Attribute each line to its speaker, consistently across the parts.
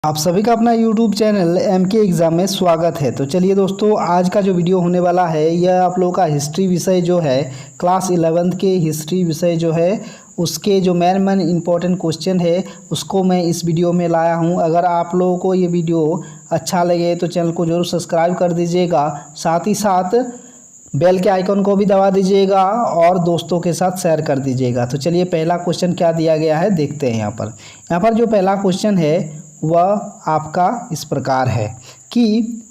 Speaker 1: आप सभी का अपना YouTube चैनल MK एग्ज़ाम में स्वागत है। तो चलिए दोस्तों, आज का जो वीडियो होने वाला है यह आप लोगों का हिस्ट्री विषय जो है क्लास 11th के हिस्ट्री विषय जो है उसके जो मेन इंपॉर्टेंट क्वेश्चन है उसको मैं इस वीडियो में लाया हूं। अगर आप लोगों को ये वीडियो अच्छा लगे तो चैनल को ज़रूर सब्सक्राइब कर दीजिएगा, साथ ही साथ बेल के आइकन को भी दबा दीजिएगा और दोस्तों के साथ शेयर कर दीजिएगा। तो चलिए पहला क्वेश्चन क्या दिया गया है देखते हैं। यहाँ पर जो पहला क्वेश्चन है वह आपका इस प्रकार है कि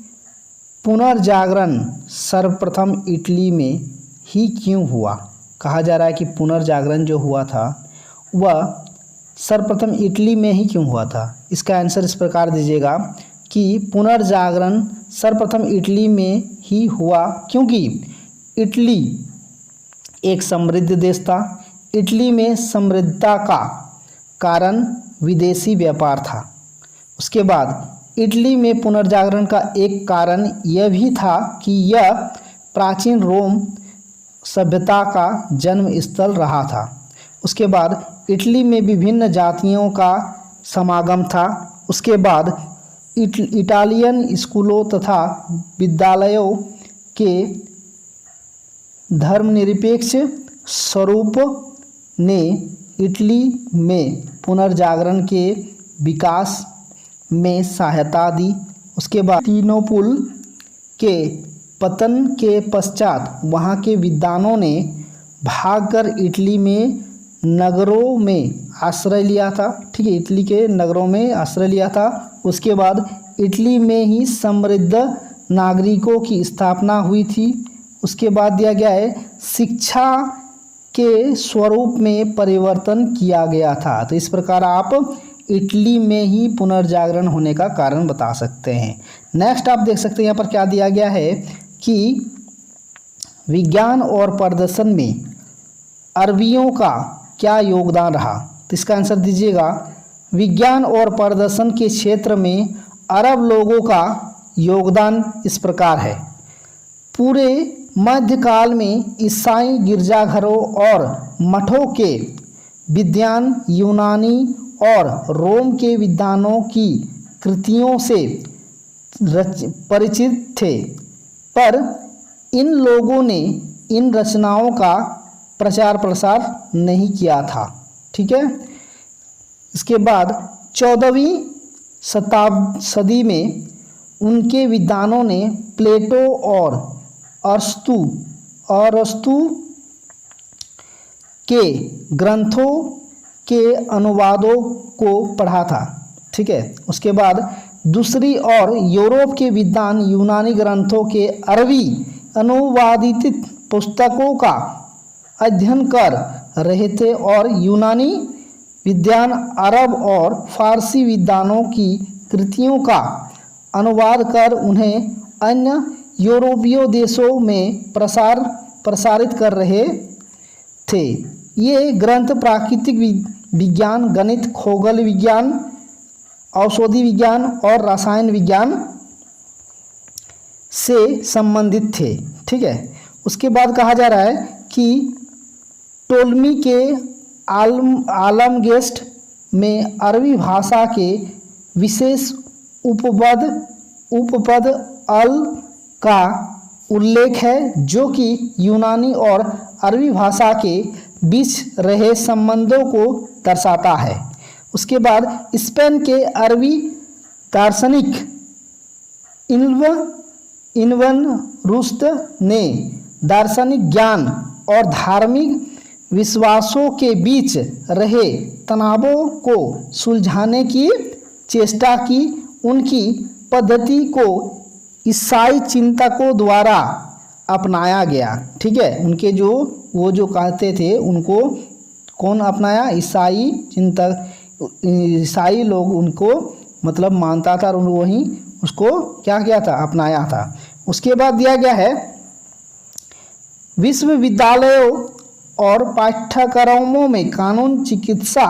Speaker 1: पुनर्जागरण सर्वप्रथम इटली में ही क्यों हुआ। कहा जा रहा है कि पुनर्जागरण जो हुआ था वह सर्वप्रथम इटली में ही क्यों हुआ था। इसका आंसर इस प्रकार दीजिएगा कि पुनर्जागरण सर्वप्रथम इटली में ही हुआ क्योंकि इटली एक समृद्ध देश था। इटली में समृद्धता का कारण विदेशी व्यापार था। उसके बाद इटली में पुनर्जागरण का एक कारण यह भी था कि यह प्राचीन रोम सभ्यता का जन्म स्थल रहा था। उसके बाद इटली में विभिन्न जातियों का समागम था। उसके बाद इटालियन स्कूलों तथा विद्यालयों के धर्मनिरपेक्ष स्वरूप ने इटली में पुनर्जागरण के विकास में सहायता दी। उसके बाद तीनोपुल के पतन के पश्चात वहाँ के विद्वानों ने भागकर इटली में नगरों में आश्रय लिया था। ठीक है, इटली के नगरों में आश्रय लिया था। उसके बाद इटली में ही समृद्ध नागरिकों की स्थापना हुई थी। उसके बाद दिया गया है शिक्षा के स्वरूप में परिवर्तन किया गया था। तो इस प्रकार आप इटली में ही पुनर्जागरण होने का कारण बता सकते हैं। नेक्स्ट आप देख सकते हैं यहाँ पर क्या दिया गया है कि विज्ञान और प्रदर्शन में अरबियों का क्या योगदान रहा। तो इसका आंसर दीजिएगा विज्ञान और प्रदर्शन के क्षेत्र में अरब लोगों का योगदान इस प्रकार है। पूरे मध्यकाल में ईसाई गिरजाघरों और मठों के विद्वान यूनानी और रोम के विद्वानों की कृतियों से परिचित थे, पर इन लोगों ने इन रचनाओं का प्रचार प्रसार नहीं किया था। ठीक है, इसके बाद 14वीं सदी में उनके विद्वानों ने प्लेटो और अरस्तु के ग्रंथों के अनुवादों को पढ़ा था। ठीक है, उसके बाद दूसरी ओर यूरोप के विद्वान यूनानी ग्रंथों के अरबी अनुवादित पुस्तकों का अध्ययन कर रहे थे और यूनानी विद्वान अरब और फारसी विद्वानों की कृतियों का अनुवाद कर उन्हें अन्य यूरोपीय देशों में प्रसारित कर रहे थे। ये ग्रंथ प्राकृतिक विज्ञान, गणित, खगोल विज्ञान, औषधि विज्ञान और रसायन विज्ञान से संबंधित थे। ठीक है, उसके बाद कहा जा रहा है कि टोलमी के आलमगेस्ट में अरबी भाषा के विशेष उपपद अल का उल्लेख है जो कि यूनानी और अरबी भाषा के बीच रहे संबंधों को दर्शाता है। उसके बाद स्पेन के अरबी दार्शनिक इब्न रुश्द ने दार्शनिक ज्ञान और धार्मिक विश्वासों के बीच रहे तनावों को सुलझाने की चेष्टा की। उनकी पद्धति को ईसाई चिंतकों द्वारा अपनाया गया। ठीक है, उनके वो जो कहते थे उनको कौन अपनाया? ईसाई चिंतक, ईसाई लोग उनको मतलब मानता था और वहीं उसको क्या किया था? अपनाया था। उसके बाद दिया गया है विश्वविद्यालयों और पाठ्यक्रमों में कानून, चिकित्सा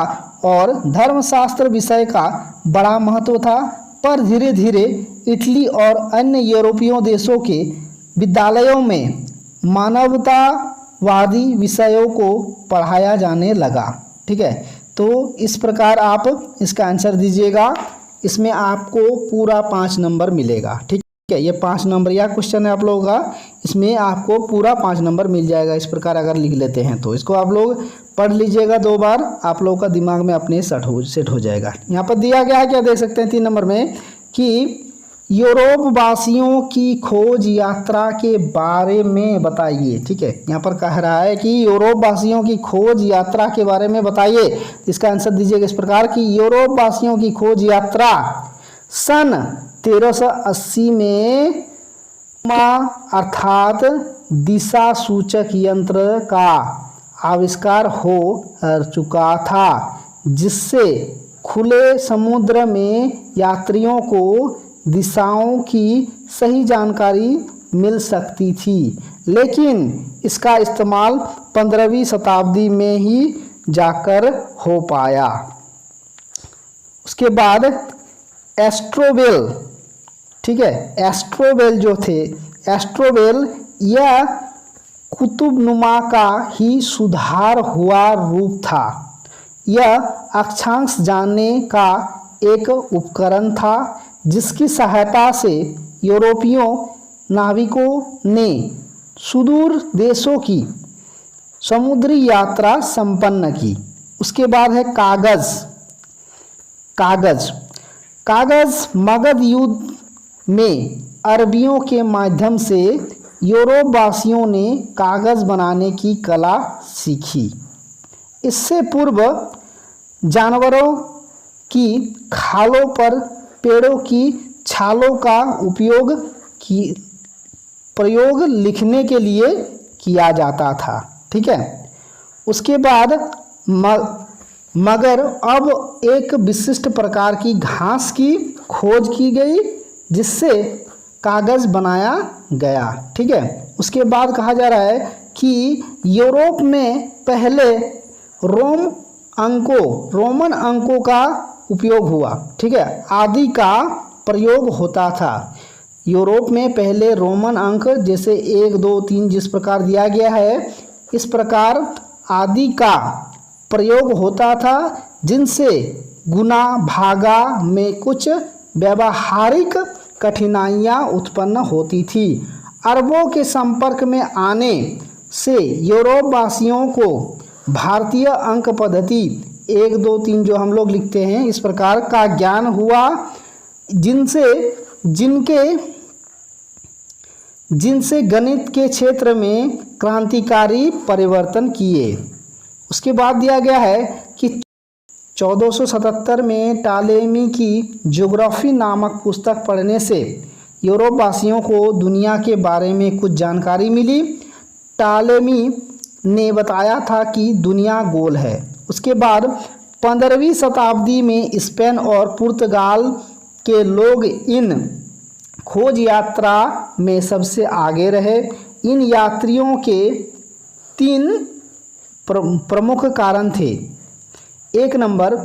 Speaker 1: और धर्मशास्त्र विषय का बड़ा महत्व था, पर धीरे धीरे इटली और अन्य यूरोपीय देशों के विद्यालयों में मानवतावादी विषयों को पढ़ाया जाने लगा। ठीक है, तो इस प्रकार आप इसका आंसर दीजिएगा इसमें आपको पूरा 5 नंबर मिलेगा। ठीक है, ये 5 नंबर या क्वेश्चन है आप लोगों का, इसमें आपको पूरा 5 नंबर मिल जाएगा। इस प्रकार अगर लिख लेते हैं तो इसको आप लोग पढ़ लीजिएगा 2 बार, आप लोगों का दिमाग में अपने सेट हो जाएगा। यहाँ पर दिया गया है, क्या देख सकते हैं 3 नंबर में, कि यूरोप वासियों की खोज यात्रा के बारे में बताइए। ठीक है, यहाँ पर कह रहा है कि यूरोप वासियों की खोज यात्रा के बारे में बताइए। इसका आंसर दीजिएगा इस प्रकार कि यूरोप वासियों की खोज यात्रा सन 1380 में अर्थात दिशा सूचक यंत्र का आविष्कार हो चुका था, जिससे खुले समुद्र में यात्रियों को दिशाओं की सही जानकारी मिल सकती थी। लेकिन इसका इस्तेमाल 15वीं शताब्दी में ही जाकर हो पाया। उसके बाद एस्ट्रोवेल, ठीक है, एस्ट्रोवेल जो थे, एस्ट्रोवेल यह कुतुबनुमा का ही सुधार हुआ रूप था। यह अक्षांश जानने का एक उपकरण था, जिसकी सहायता से यूरोपियों नाविकों ने सुदूर देशों की समुद्री यात्रा संपन्न की। उसके बाद है कागज़। कागज़ कागज़ मगध युद्ध में अरबियों के माध्यम से यूरोप वासियों ने कागज़ बनाने की कला सीखी। इससे पूर्व जानवरों की खालों पर पेड़ों की छालों का प्रयोग लिखने के लिए किया जाता था। ठीक है, उसके बाद मगर अब एक विशिष्ट प्रकार की घास की खोज की गई, जिससे कागज़ बनाया गया। ठीक है, उसके बाद कहा जा रहा है कि यूरोप में पहले रोमन अंकों का उपयोग हुआ। ठीक है, आदि का प्रयोग होता था। यूरोप में पहले रोमन अंक जैसे 1, 2, 3 जिस प्रकार दिया गया है, इस प्रकार आदि का प्रयोग होता था, जिनसे गुना भागा में कुछ व्यावहारिक कठिनाइयाँ उत्पन्न होती थी। अरबों के संपर्क में आने से यूरोप वासियों को भारतीय अंक पद्धति 1, 2, 3 जो हम लोग लिखते हैं, इस प्रकार का ज्ञान हुआ, जिनसे गणित के क्षेत्र में क्रांतिकारी परिवर्तन किए। उसके बाद दिया गया है कि 1477 में टालेमी की ज्योग्राफी नामक पुस्तक पढ़ने से यूरोप वासियों को दुनिया के बारे में कुछ जानकारी मिली। टालेमी ने बताया था कि दुनिया गोल है। उसके बाद 15वीं शताब्दी में स्पेन और पुर्तगाल के लोग इन खोज यात्रा में सबसे आगे रहे। इन यात्रियों के 3 प्रमुख कारण थे। 1 नंबर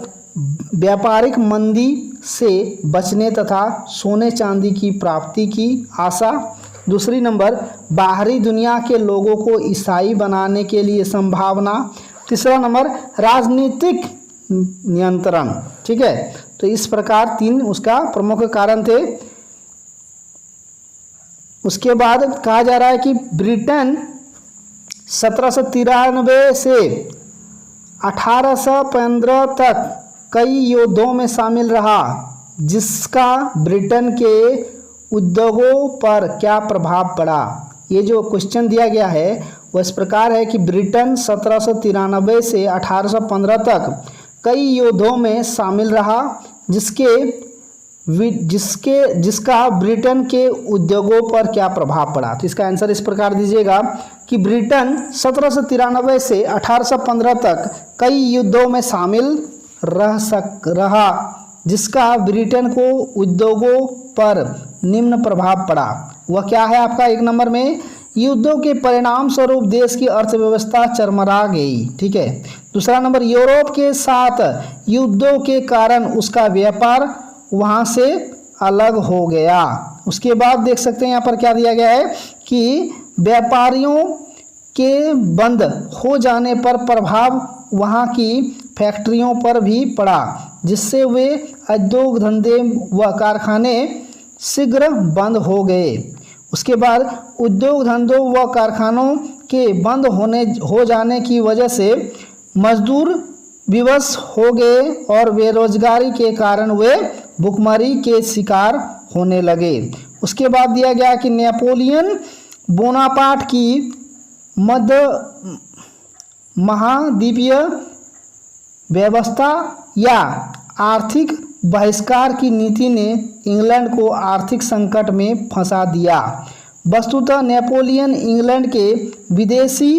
Speaker 1: व्यापारिक मंदी से बचने तथा सोने चांदी की प्राप्ति की आशा। दूसरी नंबर बाहरी दुनिया के लोगों को ईसाई बनाने के लिए संभावना। तीसरा नंबर राजनीतिक नियंत्रण। ठीक है, तो इस प्रकार 3 उसका प्रमुख कारण थे। उसके बाद कहा जा रहा है कि ब्रिटेन 1793 से 1815 तक कई युद्धों में शामिल रहा, जिसका ब्रिटेन के उद्योगों पर क्या प्रभाव पड़ा। ये जो क्वेश्चन दिया गया है वो इस प्रकार है कि ब्रिटेन 1793 से 1815 तक कई युद्धों में शामिल रहा, जिसका ब्रिटेन के उद्योगों पर क्या प्रभाव पड़ा। तो इसका आंसर इस प्रकार दीजिएगा कि ब्रिटेन 1793 से 1815 तक कई युद्धों में शामिल रहा, जिसका ब्रिटेन को उद्योगों पर निम्न प्रभाव पड़ा। वह क्या है आपका 1 नंबर में, युद्धों के परिणाम स्वरूप देश की अर्थव्यवस्था चरमरा गई। ठीक है, दूसरा नंबर यूरोप के साथ युद्धों के कारण उसका व्यापार वहाँ से अलग हो गया। उसके बाद देख सकते हैं यहाँ पर क्या दिया गया है कि व्यापारियों के बंद हो जाने पर प्रभाव वहाँ की फैक्ट्रियों पर भी पड़ा, जिससे वे उद्योग धंधे व कारखाने शीघ्र बंद हो गए। उसके बाद उद्योग धंधों व कारखानों के बंद हो जाने की वजह से मजदूर विवश हो गए और बेरोजगारी के कारण वे भुखमरी के शिकार होने लगे। उसके बाद दिया गया कि नेपोलियन बोनापार्ट की मध्य महाद्वीपीय व्यवस्था या आर्थिक बहिष्कार की नीति ने इंग्लैंड को आर्थिक संकट में फंसा दिया। वस्तुतः नेपोलियन इंग्लैंड के विदेशी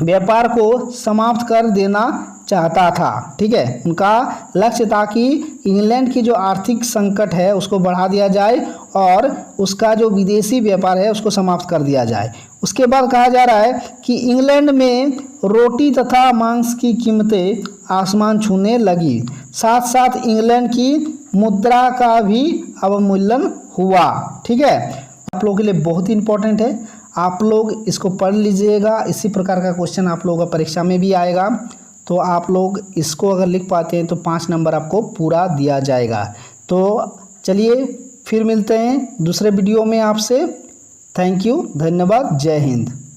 Speaker 1: व्यापार को समाप्त कर देना चाहता था। ठीक है, उनका लक्ष्य था कि इंग्लैंड की जो आर्थिक संकट है उसको बढ़ा दिया जाए और उसका जो विदेशी व्यापार है उसको समाप्त कर दिया जाए। उसके बाद कहा जा रहा है कि इंग्लैंड में रोटी तथा मांस की कीमतें आसमान छूने लगी। साथ साथ इंग्लैंड की मुद्रा का भी अवमूल्यन हुआ। ठीक है, आप लोगों के लिए बहुत ही इंपॉर्टेंट है, आप लोग इसको पढ़ लीजिएगा। इसी प्रकार का क्वेश्चन आप लोगों का परीक्षा में भी आएगा, तो आप लोग इसको अगर लिख पाते हैं तो 5 नंबर आपको पूरा दिया जाएगा। तो चलिए फिर मिलते हैं दूसरे वीडियो में आपसे। थैंक यू, धन्यवाद, जय हिंद।